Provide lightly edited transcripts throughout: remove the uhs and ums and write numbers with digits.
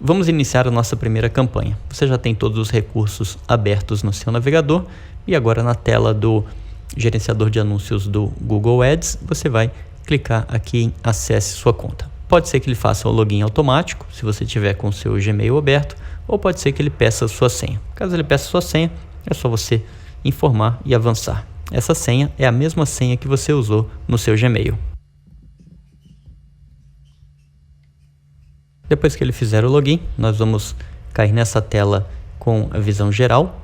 Vamos iniciar a nossa primeira campanha. Você já tem todos os recursos abertos no seu navegador e agora na tela do gerenciador de anúncios do Google Ads, você vai clicar aqui em Acesse sua conta. Pode ser que ele faça o login automático, se você tiver com o seu Gmail aberto, ou pode ser que ele peça a sua senha. Caso ele peça a sua senha, é só você informar e avançar. Essa senha é a mesma senha que você usou no seu Gmail. Depois que ele fizer o login, nós vamos cair nessa tela com a visão geral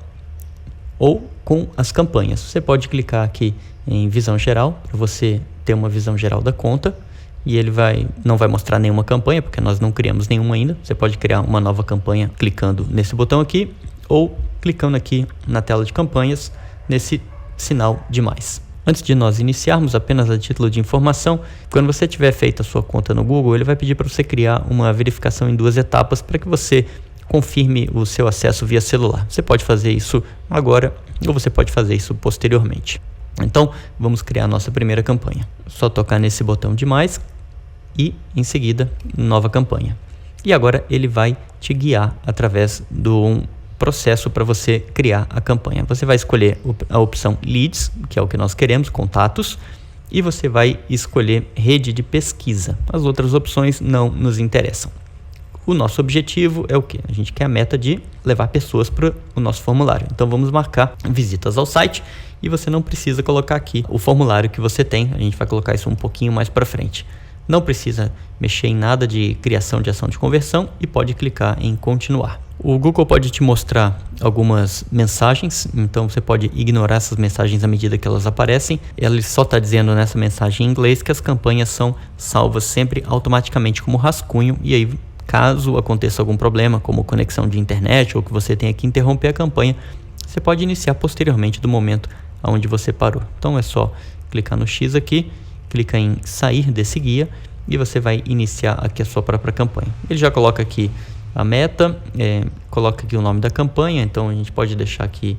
ou com as campanhas. Você pode clicar aqui em visão geral para você ter uma visão geral da conta e ele não vai mostrar nenhuma campanha porque nós não criamos nenhuma ainda. Você pode criar uma nova campanha clicando nesse botão aqui ou clicando aqui na tela de campanhas nesse sinal de mais. Antes de nós iniciarmos, apenas a título de informação, quando você tiver feito a sua conta no Google, ele vai pedir para você criar uma verificação em 2 etapas para que você confirme o seu acesso via celular. Você pode fazer isso agora ou você pode fazer isso posteriormente. Então, vamos criar a nossa primeira campanha. Só tocar nesse botão de mais e, em seguida, nova campanha. E agora ele vai te guiar através do processo para você criar a campanha. Você vai escolher a opção Leads, que é o que nós queremos, contatos, e você vai escolher rede de pesquisa. As outras opções não nos interessam. O nosso objetivo é o quê? A gente quer a meta de levar pessoas para o nosso formulário. Então vamos marcar visitas ao site e você não precisa colocar aqui o formulário que você tem. A gente vai colocar isso um pouquinho mais para frente. Não precisa mexer em nada de criação de ação de conversão e pode clicar em continuar. O Google pode te mostrar algumas mensagens, então você pode ignorar essas mensagens à medida que elas aparecem. Ele só está dizendo nessa mensagem em inglês que as campanhas são salvas sempre automaticamente como rascunho e aí caso aconteça algum problema como conexão de internet ou que você tenha que interromper a campanha, você pode iniciar posteriormente do momento onde você parou. Então é só clicar no X aqui, clica em sair desse guia e você vai iniciar aqui a sua própria campanha. Ele já coloca aqui a meta, coloca aqui o nome da campanha, então a gente pode deixar aqui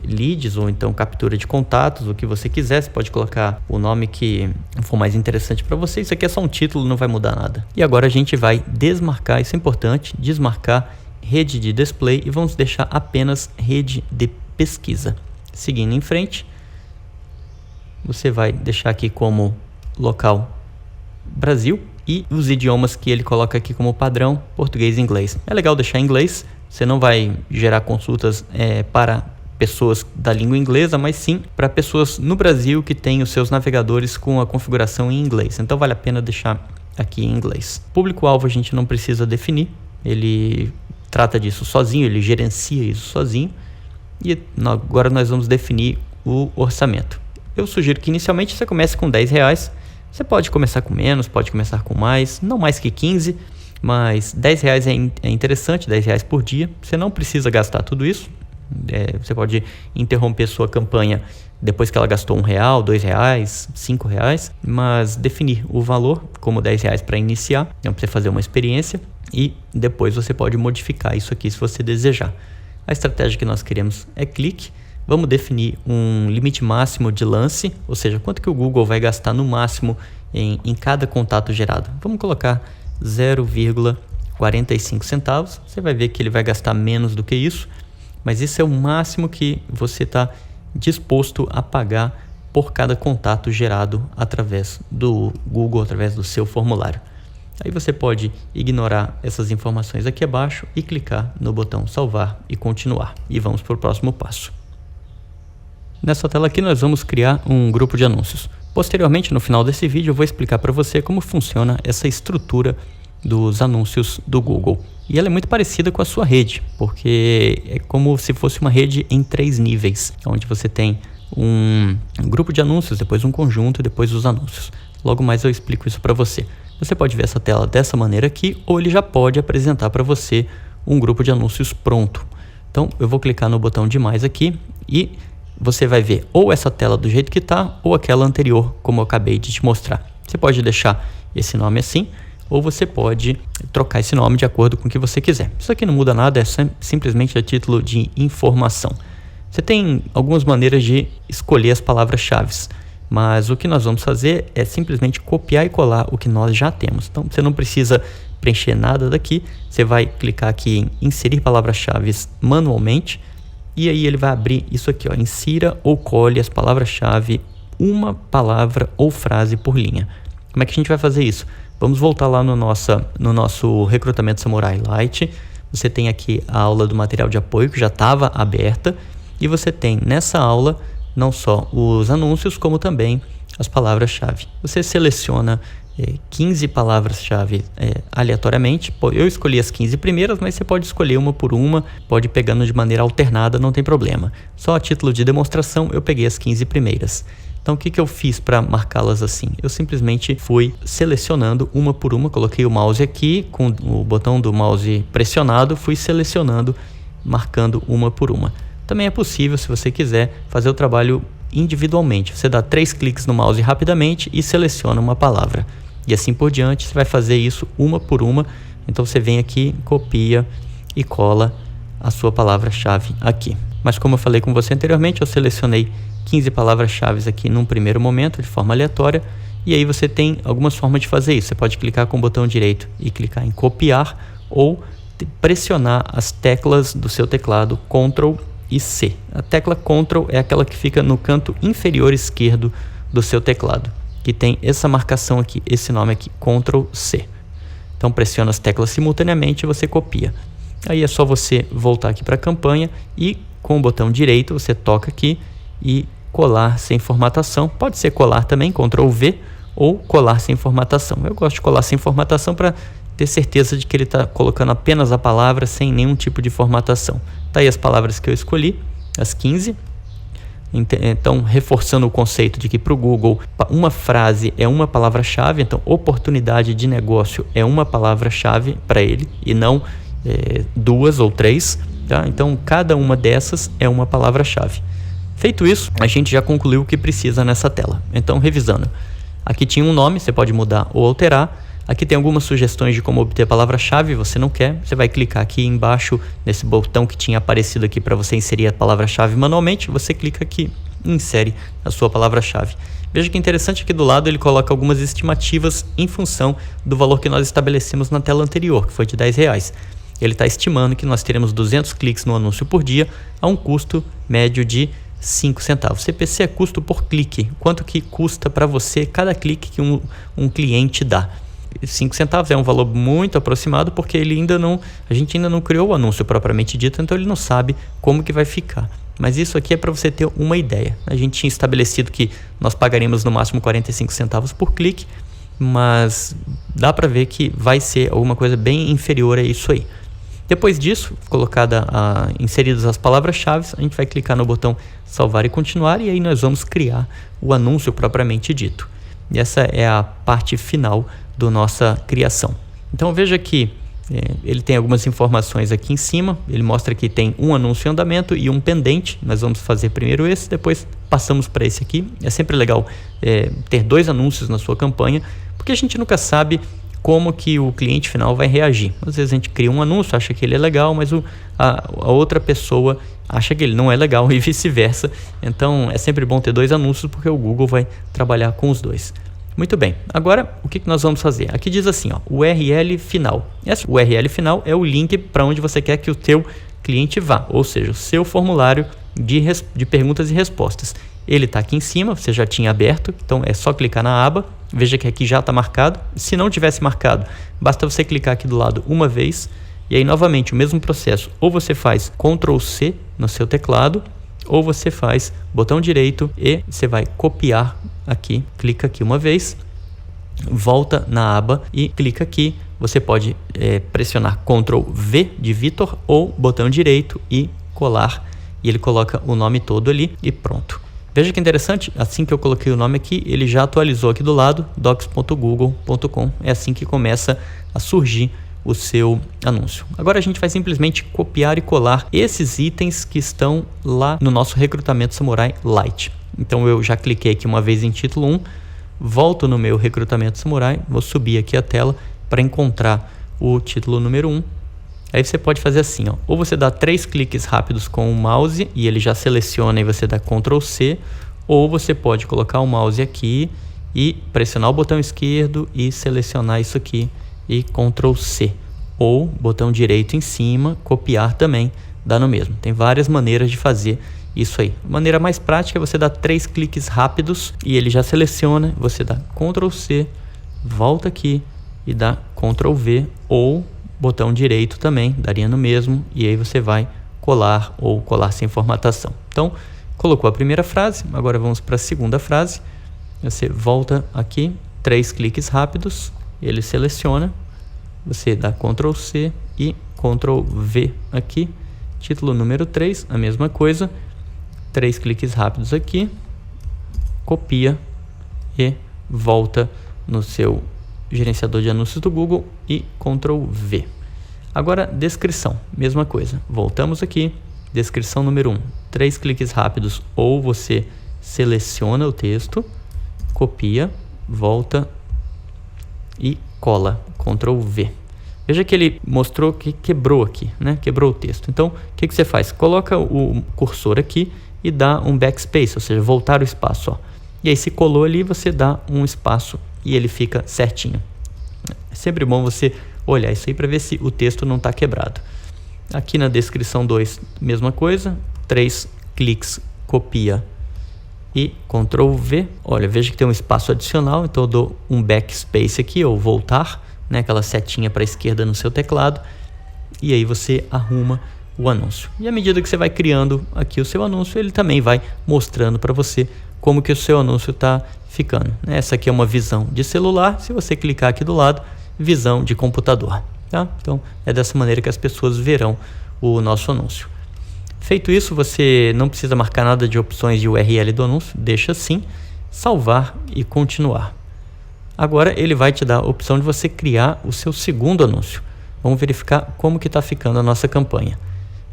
leads ou então captura de contatos, o que você quiser. Você pode colocar o nome que for mais interessante para você. Isso aqui é só um título, não vai mudar nada. E agora a gente vai desmarcar, isso é importante, desmarcar rede de display e vamos deixar apenas rede de pesquisa. Seguindo em frente, você vai deixar aqui como local Brasil e os idiomas que ele coloca aqui como padrão, português e inglês. É legal deixar em inglês, você não vai gerar consultas para pessoas da língua inglesa, mas sim para pessoas no Brasil que têm os seus navegadores com a configuração em inglês. Então vale a pena deixar aqui em inglês. Público-alvo a gente não precisa definir, ele trata disso sozinho, ele gerencia isso sozinho. E agora nós vamos definir o orçamento. Eu sugiro que inicialmente você comece com R$10. Você pode começar com menos, pode começar com mais, não mais que 15, mas R$10 é interessante, R$10 por dia. Você não precisa gastar tudo isso. Você pode interromper sua campanha depois que ela gastou R$1, R$2, R$5, mas definir o valor como R$10 para iniciar, para você fazer uma experiência e depois você pode modificar isso aqui se você desejar. A estratégia que nós queremos é clique. Vamos definir um limite máximo de lance, ou seja, quanto que o Google vai gastar no máximo em cada contato gerado. Vamos colocar 0,45 centavos. Você vai ver que ele vai gastar menos do que isso, mas isso é o máximo que você está disposto a pagar por cada contato gerado através do Google, através do seu formulário. Aí você pode ignorar essas informações aqui abaixo e clicar no botão salvar e continuar. E vamos para o próximo passo. Nessa tela aqui nós vamos criar um grupo de anúncios. Posteriormente, no final desse vídeo, eu vou explicar para você como funciona essa estrutura dos anúncios do Google. E ela é muito parecida com a sua rede, porque é como se fosse uma rede em 3 níveis, onde você tem um grupo de anúncios, depois um conjunto e depois os anúncios. Logo mais eu explico isso para você. Você pode ver essa tela dessa maneira aqui, ou ele já pode apresentar para você um grupo de anúncios pronto. Então eu vou clicar no botão de mais aqui e você vai ver ou essa tela do jeito que está ou aquela anterior, como eu acabei de te mostrar. Você pode deixar esse nome assim, ou você pode trocar esse nome de acordo com o que você quiser. Isso aqui não muda nada, é simplesmente a título de informação. Você tem algumas maneiras de escolher as palavras-chave, mas o que nós vamos fazer é simplesmente copiar e colar o que nós já temos. Então você não precisa preencher nada daqui, você vai clicar aqui em inserir palavras-chave manualmente, e aí ele vai abrir isso aqui, ó, insira ou colhe as palavras-chave uma palavra ou frase por linha. Como é que a gente vai fazer isso? Vamos voltar lá no nosso Recrutamento Samurai Lite. Você tem aqui a aula do material de apoio que já estava aberta, e você tem nessa aula não só os anúncios, como também as palavras-chave. Você seleciona 15 palavras-chave aleatoriamente. Eu escolhi as 15 primeiras, mas você pode escolher uma por uma, pode ir pegando de maneira alternada, não tem problema. Só a título de demonstração eu peguei as 15 primeiras. Então o que eu fiz para marcá-las assim? Eu simplesmente fui selecionando uma por uma, coloquei o mouse aqui, com o botão do mouse pressionado, fui selecionando, marcando uma por uma. Também é possível, se você quiser, fazer o trabalho individualmente. Você dá 3 cliques no mouse rapidamente e seleciona uma palavra. E assim por diante, você vai fazer isso uma por uma. Então você vem aqui, copia e cola a sua palavra-chave aqui. Mas como eu falei com você anteriormente, eu selecionei 15 palavras-chave aqui num primeiro momento, de forma aleatória. E aí você tem algumas formas de fazer isso. Você pode clicar com o botão direito e clicar em copiar, ou pressionar as teclas do seu teclado Ctrl e C. A tecla Ctrl é aquela que fica no canto inferior esquerdo do seu teclado, que tem essa marcação aqui, esse nome aqui, Ctrl C. Então pressiona as teclas simultaneamente e você copia. Aí é só você voltar aqui para a campanha e com o botão direito você toca aqui e colar sem formatação. Pode ser colar também, Ctrl V, ou colar sem formatação. Eu gosto de colar sem formatação para ter certeza de que ele está colocando apenas a palavra sem nenhum tipo de formatação. Tá aí as palavras que eu escolhi, as 15. Então, reforçando o conceito de que para o Google uma frase é uma palavra-chave, então oportunidade de negócio é uma palavra-chave para ele e não 2 ou 3. Tá? Então, cada uma dessas é uma palavra-chave. Feito isso, a gente já concluiu o que precisa nessa tela. Então, revisando. Aqui tinha um nome, você pode mudar ou alterar. Aqui tem algumas sugestões de como obter palavra-chave, você não quer, você vai clicar aqui embaixo nesse botão que tinha aparecido aqui para você inserir a palavra-chave manualmente, você clica aqui e insere a sua palavra-chave. Veja que interessante, aqui do lado ele coloca algumas estimativas em função do valor que nós estabelecemos na tela anterior, que foi de R$10. Ele está estimando que nós teremos 200 cliques no anúncio por dia a um custo médio de 5 centavos. CPC é custo por clique, quanto que custa para você cada clique que um cliente dá. 5 centavos é um valor muito aproximado, porque a gente ainda não criou o anúncio propriamente dito, então ele não sabe como que vai ficar. Mas isso aqui é para você ter uma ideia. A gente tinha estabelecido que nós pagaremos no máximo 45 centavos por clique, mas dá para ver que vai ser alguma coisa bem inferior a isso aí. Depois disso, inseridas as palavras-chave, a gente vai clicar no botão salvar e continuar, e aí nós vamos criar o anúncio propriamente dito. E essa é a parte final da nossa criação. Então veja que ele tem algumas informações aqui em cima, ele mostra que tem um anúncio em andamento e um pendente. Nós vamos fazer primeiro esse, depois passamos para esse aqui. É sempre legal ter 2 anúncios na sua campanha, porque a gente nunca sabe como que o cliente final vai reagir. Às vezes a gente cria um anúncio, acha que ele é legal, mas a outra pessoa acha que ele não é legal e vice-versa. Então é sempre bom ter 2 anúncios, porque o Google vai trabalhar com os 2. Muito bem, agora o que nós vamos fazer? Aqui diz assim, ó, URL final. Esse URL final é o link para onde você quer que o teu cliente vá, ou seja, o seu formulário de perguntas e respostas. Ele está aqui em cima, você já tinha aberto, então é só clicar na aba. Veja que aqui já está marcado. Se não tivesse marcado, basta você clicar aqui do lado uma vez, e aí novamente o mesmo processo. Ou você faz Ctrl C no seu teclado, ou você faz botão direito e você vai copiar aqui, clica aqui uma vez, volta na aba e clica aqui. Você pode pressionar Ctrl V de Vitor ou botão direito e colar, e ele coloca o nome todo ali e pronto. Veja que interessante, assim que eu coloquei o nome aqui, ele já atualizou aqui do lado, docs.google.com. É assim que começa a surgir o seu anúncio. Agora a gente vai simplesmente copiar e colar esses itens que estão lá no nosso Recrutamento Samurai Lite. Então eu já cliquei aqui uma vez em título 1, volto no meu Recrutamento Samurai, vou subir aqui a tela para encontrar o título número 1. Aí você pode fazer assim, ó, ou você dá 3 cliques rápidos com o mouse e ele já seleciona e você dá Ctrl C, ou você pode colocar o mouse aqui e pressionar o botão esquerdo e selecionar isso aqui e Ctrl C. Ou botão direito em cima, copiar também, dá no mesmo. Tem várias maneiras de fazer isso aí. A maneira mais prática é você dar 3 cliques rápidos e ele já seleciona. Você dá Ctrl C, volta aqui e dá Ctrl V, ou botão direito também, daria no mesmo, e aí você vai colar ou colar sem formatação. Então, colocou a primeira frase, agora vamos para a segunda frase. Você volta aqui, 3 cliques rápidos, ele seleciona, você dá Ctrl C e Ctrl V aqui, título número 3, a mesma coisa, 3 cliques rápidos aqui, copia e volta no seu gerenciador de anúncios do Google e Ctrl V. Agora, descrição, mesma coisa. Voltamos aqui, descrição número 1. 3 cliques rápidos, ou você seleciona o texto, copia, volta e cola, Ctrl V. Veja que ele mostrou que quebrou aqui, né? Quebrou o texto. Então, o que você faz? Coloca o cursor aqui e dá um backspace, ou seja, voltar o espaço. Ó. E aí, se colou ali, você dá um espaço e ele fica certinho. É sempre bom você olhar isso aí para ver se o texto não está quebrado. Aqui na descrição 2, mesma coisa, 3 cliques, copia e Ctrl V. Olha, veja que tem um espaço adicional, então eu dou um backspace aqui, ou voltar, né, aquela setinha para a esquerda no seu teclado, e aí você arruma o anúncio. E à medida que você vai criando aqui o seu anúncio, ele também vai mostrando para você como que o seu anúncio está ficando. Essa aqui é uma visão de celular, se você clicar aqui do lado, visão de computador. Tá? Então é dessa maneira que as pessoas verão o nosso anúncio. Feito isso, você não precisa marcar nada de opções de URL do anúncio, deixa assim, salvar e continuar. Agora ele vai te dar a opção de você criar o seu segundo anúncio. Vamos verificar como que está ficando a nossa campanha.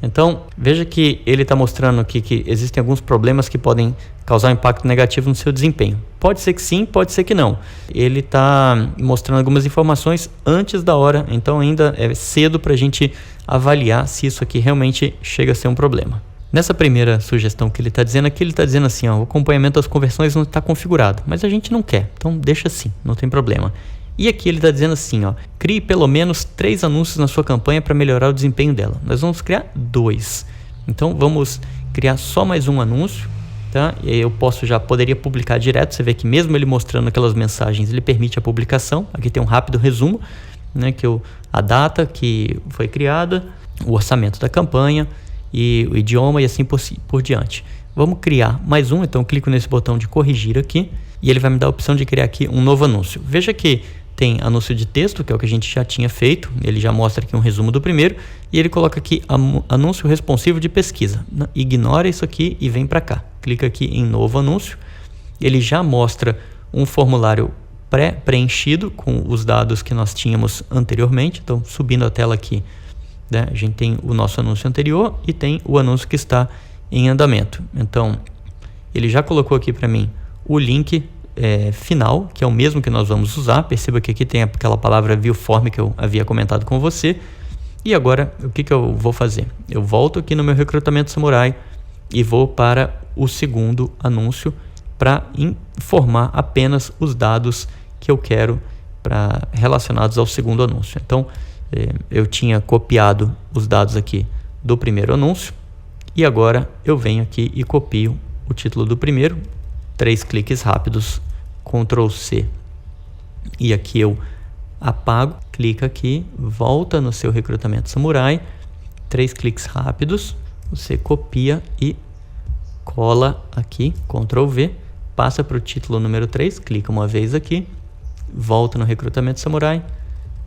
Então, veja que ele está mostrando aqui que existem alguns problemas que podem causar um impacto negativo no seu desempenho. Pode ser que sim, pode ser que não. Ele está mostrando algumas informações antes da hora, então ainda é cedo para a gente avaliar se isso aqui realmente chega a ser um problema. Nessa primeira sugestão que ele está dizendo aqui, ele está dizendo assim, ó, o acompanhamento das conversões não está configurado, mas a gente não quer, então deixa assim, não tem problema. E aqui ele está dizendo assim, ó, crie pelo menos 3 anúncios na sua campanha para melhorar o desempenho dela. Nós vamos criar 2. Então vamos criar só mais um anúncio, tá? E eu poderia publicar direto. Você vê que mesmo ele mostrando aquelas mensagens, ele permite a publicação. Aqui tem um rápido resumo, né, a data que foi criada, o orçamento da campanha e o idioma e assim por diante. Vamos criar mais um, então eu clico nesse botão de corrigir aqui e ele vai me dar a opção de criar aqui um novo anúncio. Veja que tem anúncio de texto, que é o que a gente já tinha feito, ele já mostra aqui um resumo do primeiro, e ele coloca aqui anúncio responsivo de pesquisa. Ignora isso aqui e vem para cá. Clica aqui em novo anúncio, ele já mostra um formulário pré-preenchido com os dados que nós tínhamos anteriormente. Então, subindo a tela aqui, né, a gente tem o nosso anúncio anterior e tem o anúncio que está em andamento. Então, ele já colocou aqui para mim o link final, que é o mesmo que nós vamos usar. Perceba que aqui tem aquela palavra viewform que eu havia comentado com você. E agora, o que eu vou fazer? Eu volto aqui no meu recrutamento Samurai e vou para o segundo anúncio para informar apenas os dados que eu quero relacionados ao segundo anúncio. Então, eu tinha copiado os dados aqui do primeiro anúncio e agora eu venho aqui e copio o título do primeiro, 3 cliques rápidos, Ctrl C, e aqui eu apago, clica aqui, volta no seu recrutamento Samurai, 3 cliques rápidos, você copia e cola aqui, Ctrl V, passa para o título número 3, clica uma vez aqui, volta no recrutamento Samurai,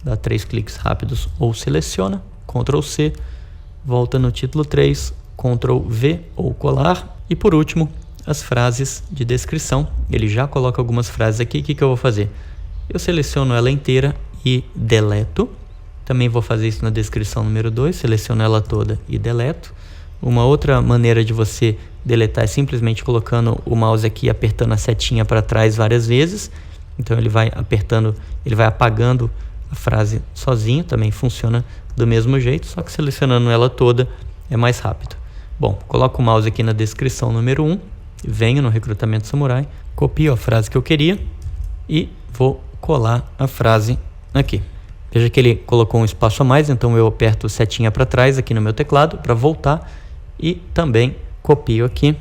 dá 3 cliques rápidos ou seleciona, Ctrl C, volta no título 3, Ctrl V ou colar, e por último, as frases de descrição. Ele já coloca algumas frases aqui. O que eu vou fazer? Eu seleciono ela inteira e deleto. Também vou fazer isso na descrição número 2. Seleciono ela toda e deleto. Uma outra maneira de você deletar é simplesmente colocando o mouse aqui e apertando a setinha para trás várias vezes. Então ele vai apagando a frase sozinho. Também funciona do mesmo jeito, só que selecionando ela toda é mais rápido. Bom, coloco o mouse aqui na descrição número 1. Venho no recrutamento Samurai, copio a frase que eu queria e vou colar a frase aqui. Veja que ele colocou um espaço a mais, então eu aperto setinha para trás aqui no meu teclado para voltar e também copio aqui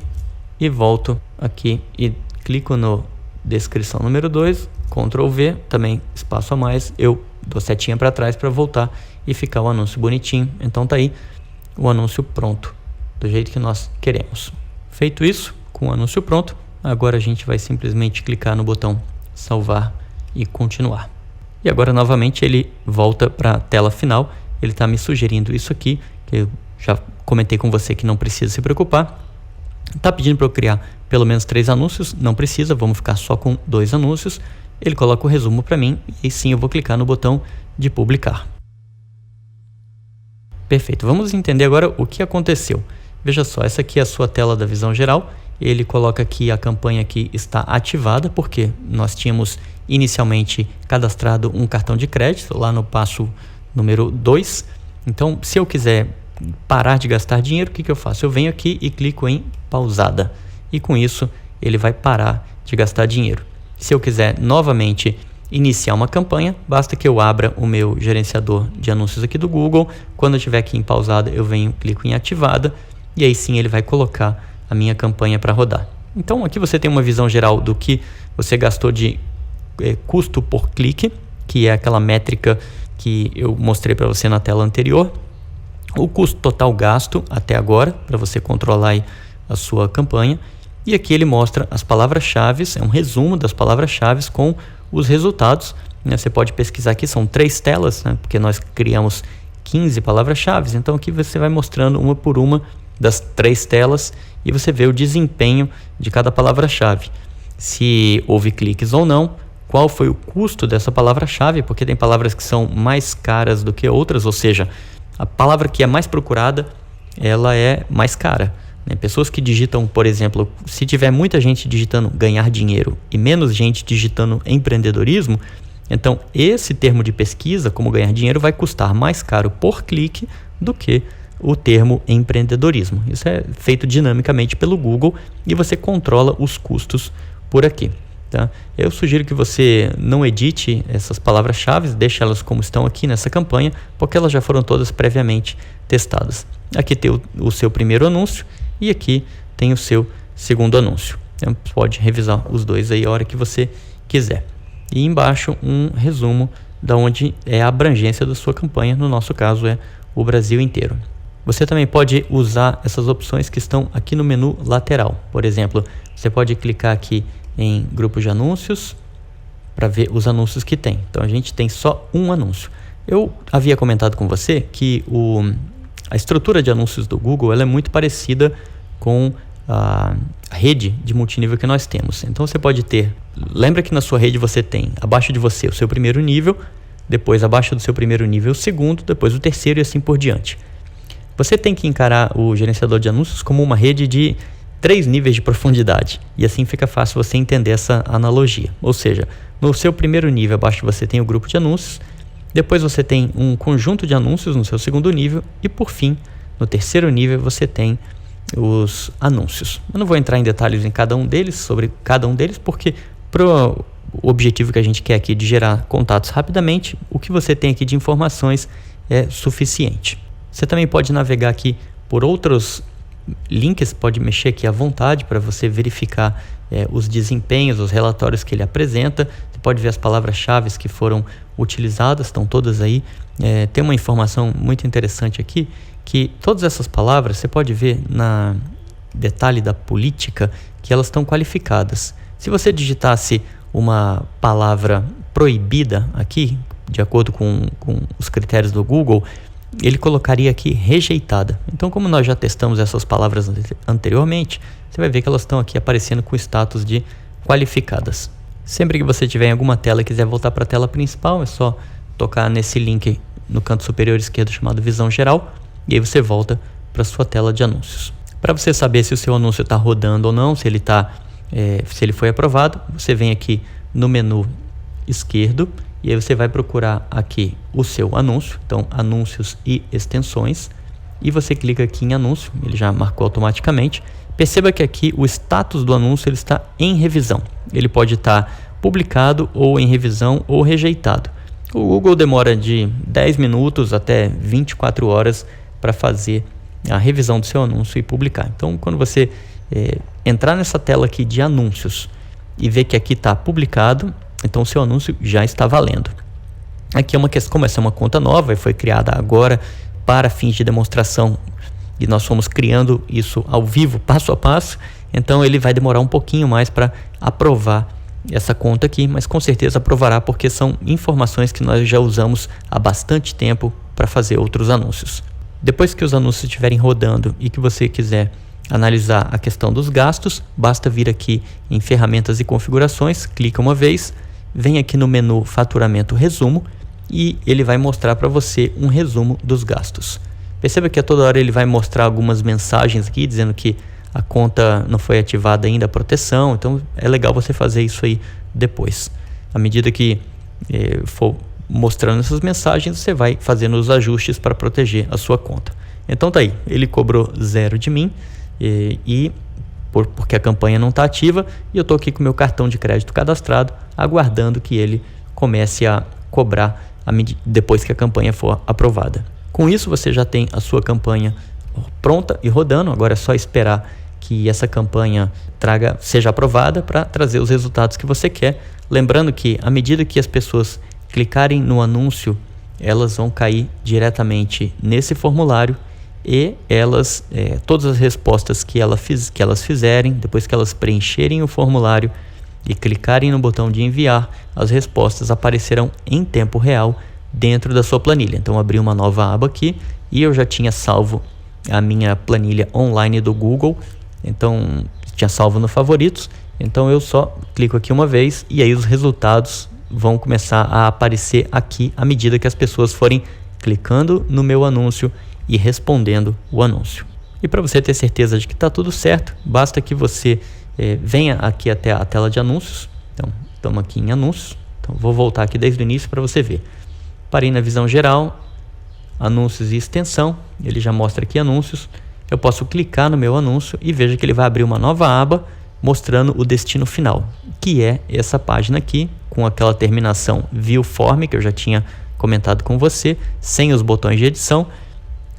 e volto aqui e clico no descrição número 2, Ctrl V, também espaço a mais, eu dou setinha para trás para voltar e ficar o anúncio bonitinho. Então tá aí o anúncio pronto, do jeito que nós queremos. Feito isso, com o anúncio pronto, agora a gente vai simplesmente clicar no botão salvar e continuar. E agora novamente ele volta para a tela final. Ele está me sugerindo isso aqui, que eu já comentei com você que não precisa se preocupar. Está pedindo para eu criar pelo menos 3 anúncios, não precisa, vamos ficar só com 2 anúncios. Ele coloca o resumo para mim e sim eu vou clicar no botão de publicar. Perfeito, vamos entender agora o que aconteceu. Veja só, essa aqui é a sua tela da visão geral. Ele coloca aqui a campanha que está ativada, porque nós tínhamos inicialmente cadastrado um cartão de crédito lá no passo número 2. Então, se eu quiser parar de gastar dinheiro, o que eu faço? Eu venho aqui e clico em pausada. E com isso, ele vai parar de gastar dinheiro. Se eu quiser novamente iniciar uma campanha, basta que eu abra o meu gerenciador de anúncios aqui do Google. Quando eu estiver aqui em pausada, eu venho, clico em ativada e aí sim ele vai colocar a minha campanha para rodar. Então aqui você tem uma visão geral do que você gastou de custo por clique, que é aquela métrica que eu mostrei para você na tela anterior. O custo total gasto até agora, para você controlar aí a sua campanha. E aqui ele mostra as palavras-chave, é um resumo das palavras-chave com os resultados. Você pode pesquisar aqui, são 3 telas, porque nós criamos 15 palavras-chave. Então aqui você vai mostrando uma por uma das 3 telas e você vê o desempenho de cada palavra-chave. Se houve cliques ou não, qual foi o custo dessa palavra-chave, porque tem palavras que são mais caras do que outras, ou seja, a palavra que é mais procurada, ela é mais cara. Pessoas que digitam, por exemplo, se tiver muita gente digitando ganhar dinheiro e menos gente digitando empreendedorismo, então esse termo de pesquisa, como ganhar dinheiro, vai custar mais caro por clique do que o termo empreendedorismo. Isso é feito dinamicamente pelo Google e você controla os custos por aqui. Tá? Eu sugiro que você não edite essas palavras-chave, deixe elas como estão aqui nessa campanha, porque elas já foram todas previamente testadas. Aqui tem o seu primeiro anúncio e aqui tem o seu segundo anúncio. Então, pode revisar os dois aí a hora que você quiser. E embaixo um resumo de onde é a abrangência da sua campanha, no nosso caso é o Brasil inteiro. Você também pode usar essas opções que estão aqui no menu lateral. Por exemplo, você pode clicar aqui em grupos de anúncios para ver os anúncios que tem. Então a gente tem só um anúncio. Eu havia comentado com você que a estrutura de anúncios do Google ela é muito parecida com a rede de multinível que nós temos. Então você pode ter, lembra que na sua rede você tem abaixo de você o seu primeiro nível, depois abaixo do seu primeiro nível o segundo, depois o terceiro e assim por diante. Você tem que encarar o gerenciador de anúncios como uma rede de 3 níveis de profundidade. E assim fica fácil você entender essa analogia. Ou seja, no seu primeiro nível abaixo você tem o grupo de anúncios, depois você tem um conjunto de anúncios no seu segundo nível e por fim, no terceiro nível você tem os anúncios. Eu não vou entrar em detalhes em cada um deles, sobre cada um deles, porque para o objetivo que a gente quer aqui de gerar contatos rapidamente, o que você tem aqui de informações é suficiente. Você também pode navegar aqui por outros links, pode mexer aqui à vontade para você verificar os desempenhos, os relatórios que ele apresenta. Você pode ver as palavras-chave que foram utilizadas, estão todas aí. Tem uma informação muito interessante aqui, que todas essas palavras, você pode ver na detalhe da política, que elas estão qualificadas. Se você digitasse uma palavra proibida aqui, de acordo com os critérios do Google, ele colocaria aqui rejeitada. Então, como nós já testamos essas palavras anteriormente, você vai ver que elas estão aqui aparecendo com o status de qualificadas. Sempre que você tiver em alguma tela e quiser voltar para a tela principal, é só tocar nesse link no canto superior esquerdo chamado Visão Geral, e aí você volta para a sua tela de anúncios. Para você saber se o seu anúncio está rodando ou não, se ele foi aprovado, você vem aqui no menu esquerdo e aí você vai procurar aqui o seu anúncio, então anúncios e extensões, e você clica aqui em anúncio, ele já marcou automaticamente. Perceba que aqui o status do anúncio ele está em revisão, ele pode estar publicado ou em revisão ou rejeitado. O Google demora de 10 minutos até 24 horas para fazer a revisão do seu anúncio e publicar. Então, quando você entrar nessa tela aqui de anúncios e ver que aqui está publicado, então o seu anúncio já está valendo. Aqui é uma questão, como essa é uma conta nova e foi criada agora para fins de demonstração, e nós fomos criando isso ao vivo, passo a passo, então ele vai demorar um pouquinho mais para aprovar essa conta aqui, mas com certeza aprovará, porque são informações que nós já usamos há bastante tempo para fazer outros anúncios. Depois que os anúncios estiverem rodando e que você quiser analisar a questão dos gastos, basta vir aqui em ferramentas e configurações, clica uma vez, vem aqui no menu faturamento resumo e ele vai mostrar para você um resumo dos gastos. Perceba que a toda hora ele vai mostrar algumas mensagens aqui dizendo que a conta não foi ativada ainda a proteção, então é legal você fazer isso aí depois. À medida que for mostrando essas mensagens, você vai fazendo os ajustes para proteger a sua conta. Então tá aí, ele cobrou 0 de mim porque a campanha não está ativa, e eu estou aqui com o meu cartão de crédito cadastrado, aguardando que ele comece a cobrar depois que a campanha for aprovada. Com isso você já tem a sua campanha pronta e rodando, agora é só esperar que essa campanha seja aprovada para trazer os resultados que você quer. Lembrando que à medida que as pessoas clicarem no anúncio, elas vão cair diretamente nesse formulário e todas as respostas que elas fizerem, depois que elas preencherem o formulário e clicarem no botão de enviar, as respostas aparecerão em tempo real dentro da sua planilha. Então abri uma nova aba aqui e eu já tinha salvo a minha planilha online do Google, então tinha salvo no favoritos, então eu só clico aqui uma vez e aí os resultados vão começar a aparecer aqui à medida que as pessoas forem clicando no meu anúncio e respondendo o anúncio. E para você ter certeza de que está tudo certo, basta que você venha aqui até a tela de anúncios. Então estamos aqui em anúncios, então vou voltar aqui desde o início para você ver. Parei na visão geral, anúncios e extensão, ele já mostra aqui anúncios. Eu posso clicar no meu anúncio e veja que ele vai abrir uma nova aba mostrando o destino final, que é essa página aqui, com aquela terminação View Form que eu já tinha comentado com você, sem os botões de edição,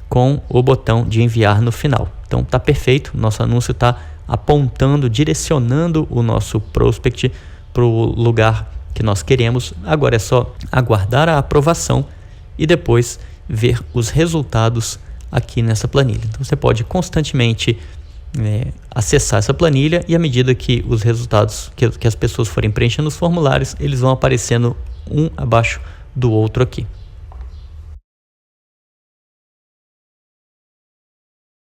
com o botão de enviar no final. Então tá perfeito, nosso anúncio está apontando, direcionando o nosso prospect para o lugar que nós queremos. Agora é só aguardar a aprovação e depois ver os resultados aqui nessa planilha. Então você pode constantemente acessar essa planilha e à medida que os resultados que as pessoas forem preenchendo os formulários, eles vão aparecendo um abaixo do outro aqui.